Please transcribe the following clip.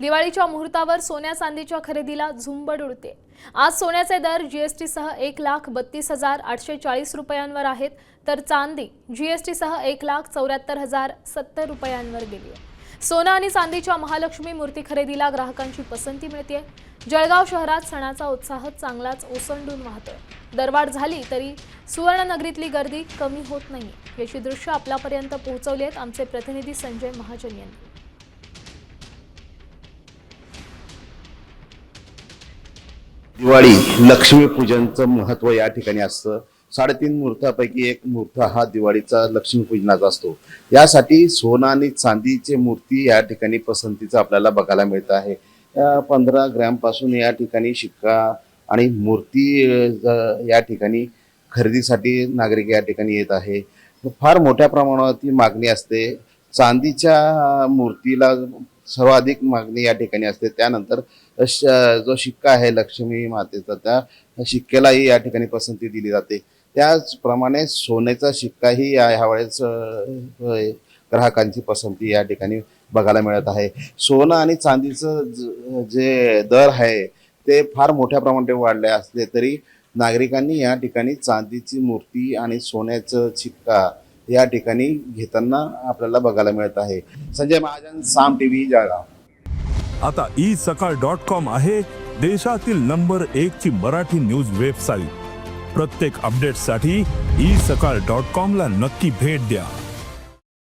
दिवाळीच्या मुहूर्तावर सोन्या चांदीच्या खरेदीला झुंबड उडते। आज सोन्याचे दर जीएसटी सह 1,32,840 रुपयांवर आहेत, तर चांदी जीएसटी सह 1,74,070 रुपयांवर गेली आहे। सोनं आणि चांदीच्या महालक्ष्मी मूर्ती खरेदीला ग्राहकांची पसंती मिळते। जळगाव शहरात सणाचा उत्साह चांगलाच ओसंडून वाहतोय। दरवाढ झाली तरी सुवर्णनगरीतली गर्दी कमी होत नाही, याची दृश्य आपल्यापर्यंत पोहोचवली आहेत आमचे प्रतिनिधी संजय महाजन यांनी। दिवाळी लक्ष्मीपूजनचं महत्त्व या ठिकाणी असतं। 3.5 मुहूर्तापैकी एक मुहूर्त हा दिवाळीचा लक्ष्मीपूजनाचा असतो। यासाठी सोनं आणि चांदीचे मूर्ती या ठिकाणी पसंतीचं आपल्याला बघायला मिळत आहे। 15 ग्रॅम पासून या ठिकाणी शिक्का आणि मूर्ती या ठिकाणी खरेदीसाठी नागरिक या ठिकाणी येत आहे। फार मोठ्या प्रमाणावरती मागणी असते। चांदीच्या मूर्तीला सर्वाधिक मागणी या ठिकाणी असते। त्यानंतर जो शिक्का आहे लक्ष्मी मातेचा, त्या शिक्क्यालाही या ठिकाणी पसंती दिली जाते। त्याचप्रमाणे सोन्याचा शिक्काही ह्यावेळेस ग्राहकांची पसंती या ठिकाणी बघायला मिळत आहे। सोनं आणि चांदीचं जे दर आहे ते फार मोठ्या प्रमाणात वाढले असले तरी नागरिकांनी या ठिकाणी चांदीची मूर्ती आणि सोन्याचं शिक्का या ठिकाणी घेताना आपल्याला बघायला मिळत आहे। संजय महाजन, साम टीव्ही, जळगाव। आता isakal.com आहे देशातील नंबर 1 ची मराठी न्यूज वेबसाईट। प्रत्येक अपडेटसाठी isakal.com ला नक्की भेट द्या।